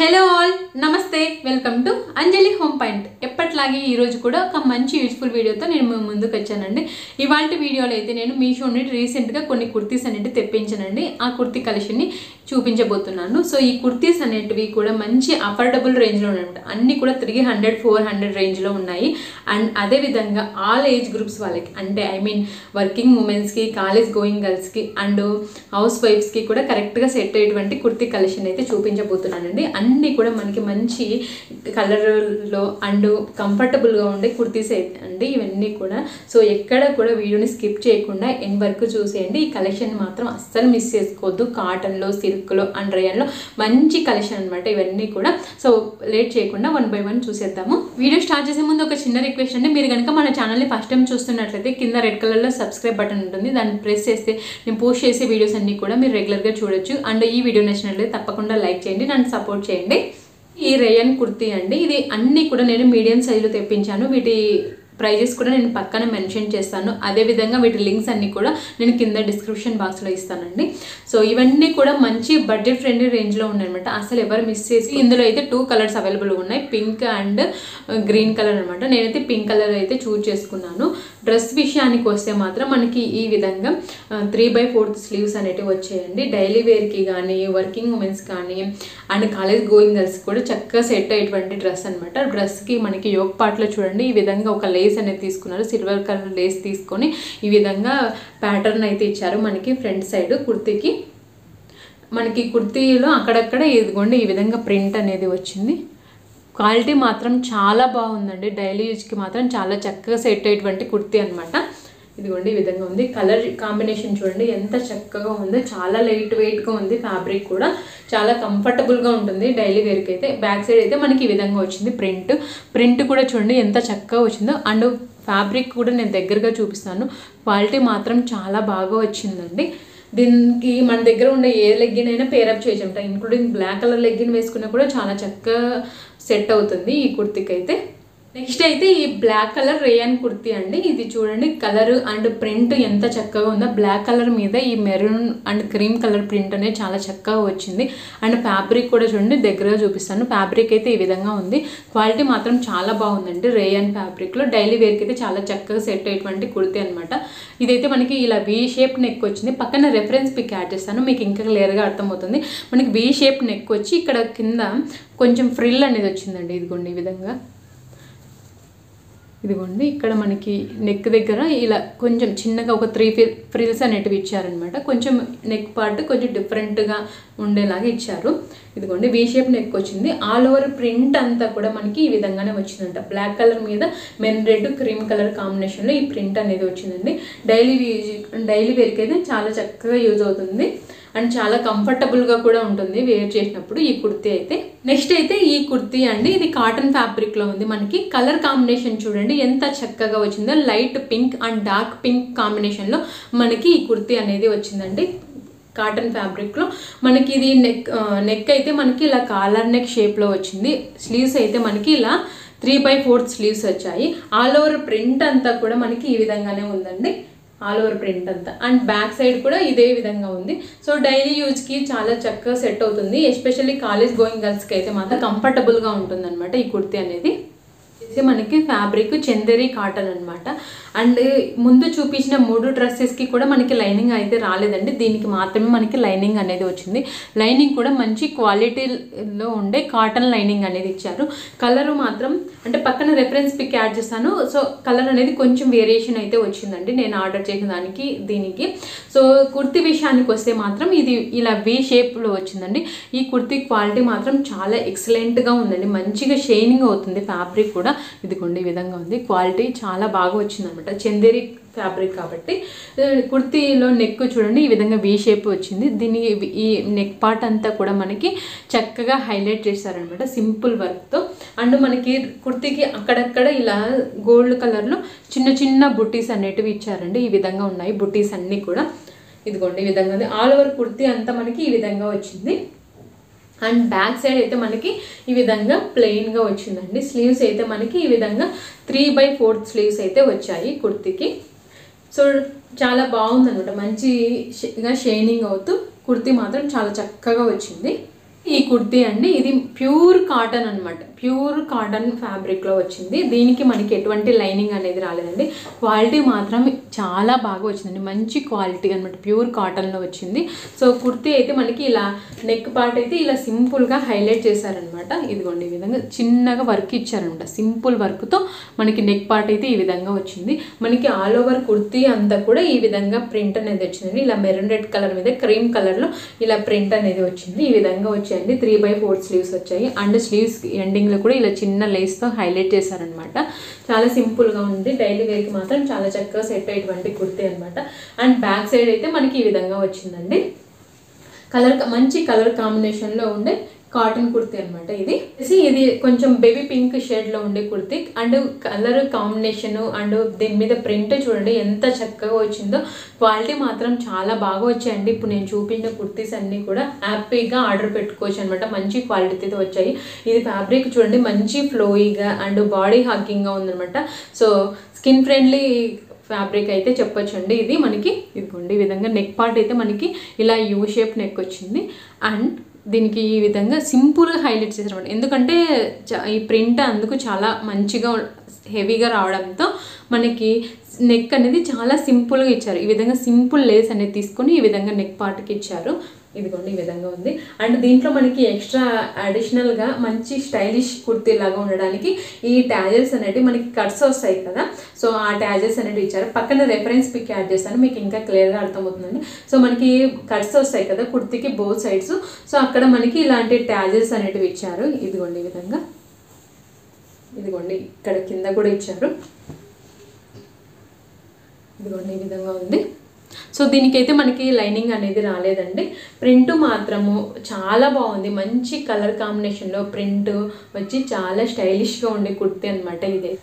Hello all నమస్తే welcome to Anjali home point. ఎప్పట్లాగే ఈరోజు కూడా ఒక మంచి యూజ్ఫుల్ వీడియోతో నేను మీ ముందుకు వచ్చానండి. ఇవాళ వీడియోలో అయితే నేను మీషో నుండి రీసెంట్గా కొన్ని కుర్తీస్ అనేవి తెప్పించానండి. ఆ కుర్తీ కలెక్షన్ని చూపించబోతున్నాను. సో ఈ కుర్తీస్ అనేటివి కూడా మంచి అఫోర్డబుల్ రేంజ్లో ఉన్నాయి. అన్నీ కూడా 300-400 రేంజ్లో ఉన్నాయి. అండ్ అదేవిధంగా ఆల్ ఏజ్ గ్రూప్స్ వాళ్ళకి, అంటే వర్కింగ్ ఉమెన్స్కి, కాలేజ్ గోయింగ్ గర్ల్స్కి అండ్ హౌస్ వైఫ్స్కి కూడా కరెక్ట్గా సెట్ అయ్యేటువంటి కుర్తీ కలెక్షన్ అయితే చూపించబోతున్నానండి. అన్నీ కూడా మనకి మంచి కలర్లో అండ్ కంఫర్టబుల్గా ఉండే కుర్తీస్ అయితే అండి ఇవన్నీ కూడా. సో ఎక్కడ కూడా వీడియోని స్కిప్ చేయకుండా ఎండ్ వరకు చూసేయండి. ఈ కలెక్షన్ మాత్రం అస్సలు మిస్ చేసుకోవద్దు. కాటన్లో, సిల్క్లో అండ్ రేయన్లో మంచి కలెక్షన్ అనమాట ఇవన్నీ కూడా. సో లేట్ చేయకుండా 1 by 1 చూసేద్దాము. వీడియో స్టార్ట్ చేసే ముందు ఒక చిన్న రిక్వెస్ట్ అండి, మీరు కనుక మన ఛానల్ని ఫస్ట్ టైం చూస్తున్నట్లయితే కింద రెడ్ కలర్లో సబ్స్క్రైబ్ బటన్ ఉంటుంది, దాన్ని ప్రెస్ చేస్తే నేను పోస్ట్ చేసే వీడియోస్ అన్నీ కూడా మీరు రెగ్యులర్గా చూడొచ్చు. అండ్ ఈ వీడియో నచ్చినట్లయితే తప్పకుండా లైక్ చేయండి, నన్ను సపోర్ట్ చేయండి. ఈ రేయన్ కుర్తీ అండి, ఇది అన్నీ కూడా నేను మీడియం సైజులో తెప్పించాను. వీటి ప్రైజెస్ కూడా నేను పక్కన మెన్షన్ చేస్తాను. అదేవిధంగా వీటి లింక్స్ అన్నీ కూడా నేను కింద డిస్క్రిప్షన్ బాక్స్లో ఇస్తానండి. సో ఇవన్నీ కూడా మంచి బడ్జెట్ ఫ్రెండ్లీ రేంజ్లో ఉన్నాయన్నమాట. అసలు ఎవరు మిస్ చేసి, ఇందులో అయితే 2 కలర్స్ అవైలబుల్గా ఉన్నాయి, పింక్ అండ్ గ్రీన్ కలర్ అనమాట. నేనైతే పింక్ కలర్ అయితే చూజ్ చేసుకున్నాను. డ్రెస్ విషయానికి వస్తే మాత్రం మనకి ఈ విధంగా 3/4 స్లీవ్స్ అనేటివి వచ్చాయండి. డైలీ వేర్కి కానీ, వర్కింగ్ ఉమెన్స్ కానీ అండ్ కాలేజ్ గోయింగ్ గర్ల్స్ కూడా చక్కగా సెట్ అయ్యేటువంటి డ్రెస్ అనమాట. డ్రెస్కి మనకి యోక్ పార్ట్లో చూడండి ఈ విధంగా ఒక లేస్ అనేది తీసుకున్నారు. సిల్వర్ కలర్ లేస్ తీసుకొని ఈ విధంగా ప్యాటర్న్ అయితే ఇచ్చారు మనకి ఫ్రంట్ సైడ్ కుర్తీకి. మనకి కుర్తీలో అక్కడక్కడ ఇదిగోండి ఈ విధంగా ప్రింట్ అనేది వచ్చింది. క్వాలిటీ మాత్రం చాలా బాగుందండి. డైలీ యూజ్కి మాత్రం చాలా చక్కగా సెట్ అయ్యేటువంటి కుర్తీ అనమాట. ఇదిగోండి ఈ విధంగా ఉంది. కలర్ కాంబినేషన్ చూడండి ఎంత చక్కగా ఉందో. చాలా లైట్ వెయిట్గా ఉంది. ఫ్యాబ్రిక్ కూడా చాలా కంఫర్టబుల్గా ఉంటుంది డైలీ వేర్కి అయితే. బ్యాక్ సైడ్ అయితే మనకి ఈ విధంగా వచ్చింది ప్రింట్ కూడా చూడండి ఎంత చక్కగా వచ్చిందో. అండ్ ఫ్యాబ్రిక్ కూడా నేను దగ్గరగా చూపిస్తాను. క్వాలిటీ మాత్రం చాలా బాగా వచ్చిందండి. దీనికి మన దగ్గర ఉండే ఏ లెగ్గిన్ అయినా పేరప్ చేయొచ్చు, ఇంక్లూడింగ్ బ్లాక్ కలర్ లెగ్గిన్ వేసుకున్నా కూడా చాలా చక్కగా సెట్ అవుతుంది ఈ కుర్తీకి అయితే. నెక్స్ట్ అయితే ఈ బ్లాక్ కలర్ రేయన్ కుర్తీ అండి. ఇది చూడండి కలర్ అండ్ ప్రింట్ ఎంత చక్కగా ఉందో. బ్లాక్ కలర్ మీద ఈ maroon and cream colour print అనేది చాలా చక్కగా వచ్చింది. అండ్ ఫ్యాబ్రిక్ కూడా చూడండి దగ్గరగా చూపిస్తాను. ఫ్యాబ్రిక్ అయితే ఈ విధంగా ఉంది. క్వాలిటీ మాత్రం చాలా బాగుందండి. రేయన్ ఫ్యాబ్రిక్లో డైలీ వేర్కి అయితే చాలా చక్కగా సెట్ అయ్యేటువంటి కుర్తీ అనమాట. ఇదైతే మనకి ఇలా వీ షేప్ నెక్ వచ్చింది. పక్కన రెఫరెన్స్ పిక్ యాడ్ చేస్తాను, మీకు ఇంకా క్లియర్గా అర్థమవుతుంది. మనకి వీ షేప్ నెక్ వచ్చి ఇక్కడ కింద కొంచెం ఫ్రిల్ అనేది వచ్చిందండి. ఇదిగోండి ఈ విధంగా, ఇదిగోండి ఇక్కడ మనకి నెక్ దగ్గర ఇలా కొంచెం చిన్నగా ఒక 3 ఫ్రిల్స్ అనేటివి ఇచ్చారనమాట. కొంచెం నెక్ పార్ట్ కొంచెం డిఫరెంట్గా ఉండేలాగా ఇచ్చారు. ఇదిగోండి వీ షేప్ నెక్ వచ్చింది. ఆల్ ఓవర్ ప్రింట్ అంతా కూడా మనకి ఈ విధంగానే వచ్చిందంట. బ్లాక్ కలర్ మీద మెన్ రెడ్ క్రీమ్ కలర్ కాంబినేషన్లో ఈ ప్రింట్ అనేది వచ్చిందండి. డైలీ వేర్కి అయితే చాలా చక్కగా యూజ్ అవుతుంది అండ్ చాలా కంఫర్టబుల్గా కూడా ఉంటుంది వేర్ చేసినప్పుడు ఈ కుర్తీ అయితే. నెక్స్ట్ అయితే ఈ కుర్తీ అండి, ఇది కాటన్ ఫ్యాబ్రిక్లో ఉంది. మనకి కలర్ కాంబినేషన్ చూడండి ఎంత చక్కగా వచ్చిందో. Light pink and dark pink కాంబినేషన్లో మనకి ఈ కుర్తీ అనేది వచ్చిందండి కాటన్ ఫ్యాబ్రిక్లో. మనకి ఇది నెక్ అయితే మనకి ఇలా కాలర్ నెక్ షేప్లో వచ్చింది. స్లీవ్స్ అయితే మనకి ఇలా 3/4 స్లీవ్స్ వచ్చాయి. ఆల్ ఓవర్ ప్రింట్ అంతా కూడా మనకి ఈ విధంగానే ఉందండి. ఆల్ ఓవర్ ప్రింట్ అంతా అండ్ బ్యాక్ సైడ్ కూడా ఇదే విధంగా ఉంది. సో డైలీ యూజ్కి చాలా చక్కగా సెట్ అవుతుంది. ఎస్పెషల్లీ కాలేజ్ గోయింగ్ గర్ల్స్కి అయితే మాత్రం కంఫర్టబుల్గా ఉంటుంది అనమాట ఈ కుర్తీ అనేది. మనకి ఫ్యాబ్రిక్ చందేరి కాటన్ అనమాట. అండ్ ముందు చూపించిన 3 డ్రెస్సెస్కి కూడా మనకి లైనింగ్ అయితే రాలేదండి. దీనికి మాత్రమే మనకి లైనింగ్ అనేది వచ్చింది. లైనింగ్ కూడా మంచి క్వాలిటీలో ఉండే కాటన్ లైనింగ్ అనేది ఇచ్చారు. కలర్ మాత్రం అంటే పక్కన రెఫరెన్స్ పిక్ యాడ్ చేస్తాను. సో కలర్ అనేది కొంచెం వేరియేషన్ అయితే వచ్చిందండి నేను ఆర్డర్ చేసిన దానికి దీనికి. సో కుర్తీ విషయానికి వస్తే మాత్రం ఇది ఇలా వీ షేప్లో వచ్చిందండి. ఈ కుర్తీ క్వాలిటీ మాత్రం చాలా ఎక్సలెంట్గా ఉందండి. మంచిగా షైనింగ్ అవుతుంది ఫ్యాబ్రిక్ కూడా. ఇదిగోండి ఈ విధంగా ఉంది. క్వాలిటీ చాలా బాగా వచ్చిందనమాట. చందేరి ఫ్యాబ్రిక్ కాబట్టి. కుర్తీలో నెక్ చూడండి ఈ విధంగా వీ షేప్ వచ్చింది. దీన్ని ఈ నెక్ పార్ట్ అంతా కూడా మనకి చక్కగా హైలైట్ చేశారనమాట సింపుల్ వర్క్తో. అండ్ మనకి కుర్తీకి అక్కడక్కడ ఇలా గోల్డ్ కలర్లో చిన్న చిన్న బుట్టీస్ అనేటివి ఇచ్చారండి. ఈ విధంగా ఉన్నాయి బుట్టీస్ అన్నీ కూడా. ఇదిగోండి ఈ విధంగా ఉంది. ఆల్ ఓవర్ కుర్తీ అంతా మనకి ఈ విధంగా వచ్చింది. అండ్ బ్యాక్ సైడ్ అయితే మనకి ఈ విధంగా ప్లెయిన్గా వచ్చిందండి. స్లీవ్స్ అయితే మనకి ఈ విధంగా 3/4 స్లీవ్స్ అయితే వచ్చాయి కుర్తీకి. సో చాలా బాగుందనమాట. మంచిగా షైనింగ్ అవుతూ కుర్తీ మాత్రం చాలా చక్కగా వచ్చింది. ఈ కుర్తీ అండి ఇది ప్యూర్ కాటన్ అనమాట, ప్యూర్ కాటన్ ఫ్యాబ్రిక్లో వచ్చింది. దీనికి మనకి ఎటువంటి లైనింగ్ అనేది రాలేదండి. క్వాలిటీ మాత్రం చాలా బాగా వచ్చిందండి, మంచి క్వాలిటీ అనమాట, ప్యూర్ కాటన్లో వచ్చింది. సో కుర్తీ అయితే మనకి ఇలా నెక్ పార్ట్ అయితే ఇలా సింపుల్గా హైలైట్ చేశారనమాట. ఇదిగోండి ఈ విధంగా చిన్నగా వర్క్ ఇచ్చారనమాట, సింపుల్ వర్క్తో మనకి నెక్ పార్ట్ అయితే ఈ విధంగా వచ్చింది. మనకి ఆల్ ఓవర్ కుర్తీ అంతా కూడా ఈ విధంగా ప్రింట్ అనేది వచ్చిందండి. ఇలా మెరూన్ రెడ్ కలర్ మీద క్రీమ్ కలర్లో ఇలా ప్రింట్ అనేది వచ్చింది. ఈ విధంగా వచ్చాయండి. 3/4 స్లీవ్స్ వచ్చాయి అండ్ స్లీవ్స్ ఎండింగ్లో కూడా ఇలా చిన్న లేస్తో హైలైట్ చేశారనమాట. చాలా సింపుల్గా ఉంది, డైలీ వేర్కి మాత్రం చాలా చక్కగా సెట్ అయ్యేటువంటి కుర్తీ అనమాట. అండ్ బ్యాక్ సైడ్ అయితే మనకి ఈ విధంగా వచ్చిందండి. మంచి కలర్ కాంబినేషన్లో ఉండే కాటన్ కుర్తీ అనమాట. ఇది కొంచెం బేబీ పింక్ షేడ్లో ఉండే kurti and colour combination and దీని మీద ప్రింట్ చూడండి ఎంత చక్కగా వచ్చిందో. క్వాలిటీ మాత్రం చాలా బాగా వచ్చాయండి. ఇప్పుడు నేను చూపించిన కుర్తీస్ అన్నీ కూడా హ్యాపీగా ఆర్డర్ పెట్టుకోవచ్చు అనమాట, మంచి క్వాలిటీతో వచ్చాయి. ఇది ఫ్యాబ్రిక్ చూడండి మంచి ఫ్లోయిగా అండ్ బాడీ హగ్గింగ్గా ఉందనమాట. సో స్కిన్ ఫ్రెండ్లీ ఫ్యాబ్రిక్ అయితే చెప్పొచ్చు అండి. ఇది మనకి ఇదిగోండి ఈ విధంగా నెక్ పార్ట్ అయితే మనకి ఇలా యూ షేప్ నెక్ వచ్చింది అండ్ దీనికి ఈ విధంగా సింపుల్గా హైలైట్ చేశారు. ఎందుకంటే ఈ ప్రింట్ అందుకు చాలా మంచిగా హెవీగా రావడంతో మనకి నెక్ అనేది చాలా సింపుల్గా ఇచ్చారు. ఈ విధంగా సింపుల్ లేస్ అనేది తీసుకొని ఈ విధంగా నెక్ పార్ట్కి ఇచ్చారు. ఇదిగోండి ఈ విధంగా ఉంది. అండ్ దీంట్లో మనకి ఎక్స్ట్రా అడిషనల్గా మంచి స్టైలిష్ కుర్తీ లాగా ఉండడానికి ఈ ట్యాజెస్ అనేవి మనకి కట్స్ వస్తాయి కదా, సో ఆ ట్యాజెస్ అనేవి ఇచ్చారు. పక్కన రెఫరెన్స్ పిక్ యాడ్ చేస్తాను, మీకు ఇంకా క్లియర్గా అర్థమవుతుందండి. సో మనకి కట్స్ వస్తాయి కదా కుర్తీకి బోత్ సైడ్స్, సో అక్కడ మనకి ఇలాంటి ట్యాజెస్ అనేటివి ఇచ్చారు. ఇదిగోండి ఈ విధంగా, ఇదిగోండి ఇక్కడ కింద కూడా ఇచ్చారు. ఇదిగోండి ఈ విధంగా ఉంది. సో దీనికైతే మనకి లైనింగ్ అనేది రాలేదండి. ప్రింట్ మాత్రము చాలా బాగుంది, మంచి కలర్ కాంబినేషన్లో ప్రింట్ వచ్చి చాలా స్టైలిష్గా ఉండే కుర్తీ అనమాట ఇదే.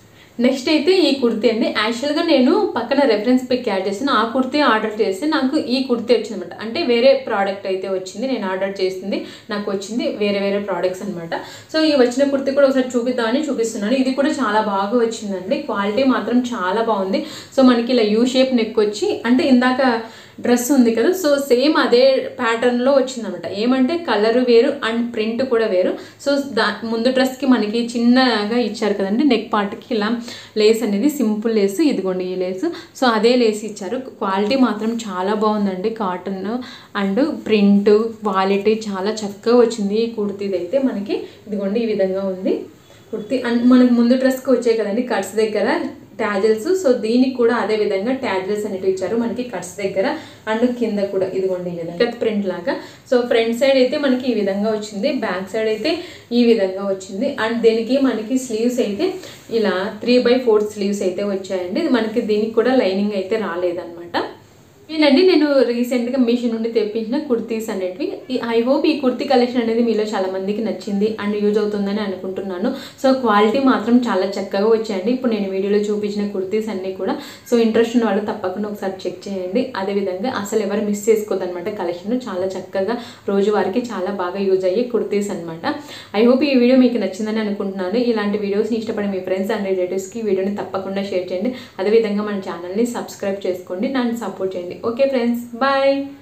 నెక్స్ట్ అయితే ఈ కుర్తీ అండి. యాక్చువల్గా నేను పక్కన రెఫరెన్స్ పిక్ యాడ్ చేసిన ఆ కుర్తీ ఆర్డర్ చేస్తే నాకు ఈ కుర్తీ వచ్చింది అనమాట. అంటే వేరే ప్రోడక్ట్ అయితే వచ్చింది, నేను ఆర్డర్ చేసింది నాకు వచ్చింది వేరే ప్రోడక్ట్స్ అనమాట. సో ఈ వచ్చిన కుర్తీ కూడా ఒకసారి చూపిద్దామని చూపిస్తున్నాను. ఇది కూడా చాలా బాగా వచ్చిందండి, క్వాలిటీ మాత్రం చాలా బాగుంది. సో మనకి ఇలా యూ షేప్ నెక్ వచ్చి అంటే ఇందాక డ్రెస్ ఉంది కదా, సో సేమ్ అదే ప్యాటర్న్లో వచ్చిందనమాట. ఏమంటే కలర్ వేరు అండ్ ప్రింట్ కూడా వేరు. సో ముందు డ్రెస్కి మనకి చిన్నగా ఇచ్చారు కదండి నెక్ పార్ట్కి ఇలా లేస్ అనేది సింపుల్ లేస్, ఇదిగోండి ఈ లేస్, సో అదే లేస్ ఇచ్చారు. క్వాలిటీ మాత్రం చాలా బాగుందండి, కాటన్ అండ్ ప్రింట్ క్వాలిటీ చాలా చక్కగా వచ్చింది ఈ కుర్తీది అయితే మనకి. ఇదిగోండి ఈ విధంగా ఉంది కుర్తీ. అండ్ మనకు ముందు డ్రెస్కి వచ్చాయి కదండి కట్స్ దగ్గర ట్యాజల్స్, సో దీనికి కూడా అదే విధంగా ట్యాజల్స్ అనేవి ఇచ్చారు మనకి కట్స్ దగ్గర అండ్ కింద కూడా. ఇదిగోండి ఈ విధంగా ప్రింట్ లాగా. సో ఫ్రంట్ సైడ్ అయితే మనకి ఈ విధంగా వచ్చింది, బ్యాక్ సైడ్ అయితే ఈ విధంగా వచ్చింది. అండ్ దీనికి మనకి స్లీవ్స్ అయితే ఇలా 3/4 స్లీవ్స్ అయితే వచ్చాయండి. మనకి దీనికి కూడా లైనింగ్ అయితే రాలేదన్నమాట. ఇదండి నేను రీసెంట్గా మీషో నుండి తెప్పించిన కుర్తీస్ అనేటివి. ఐ హోప్ ఈ కుర్తీ కలెక్షన్ అనేది మీలో చాలా మందికి నచ్చింది అండ్ యూజ్ అవుతుందని అనుకుంటున్నాను. సో క్వాలిటీ మాత్రం చాలా చక్కగా వచ్చాయండి ఇప్పుడు నేను వీడియోలో చూపించిన కుర్తీస్ అన్నీ కూడా. సో ఇంట్రెస్ట్ ఉన్న వాళ్ళు తప్పకుండా ఒకసారి చెక్ చేయండి. అదేవిధంగా అసలు ఎవరు మిస్ చేసుకోదన్నమాట, కలెక్షన్ చాలా చక్కగా రోజువారికి చాలా బాగా యూజ్ అయ్యే కుర్తీస్ అనమాట. ఐ హోప్ ఈ వీడియో మీకు నచ్చిందని అనుకుంటున్నాను. ఇలాంటి వీడియోస్ని ఇష్టపడే మీ ఫ్రెండ్స్ అండ్ రిలేటివ్స్కి వీడియోని తప్పకుండా షేర్ చేయండి. అదేవిధంగా మన ఛానల్ని సబ్స్క్రైబ్ చేసుకోండి, నన్ను సపోర్ట్ చేయండి. Okay friends, bye.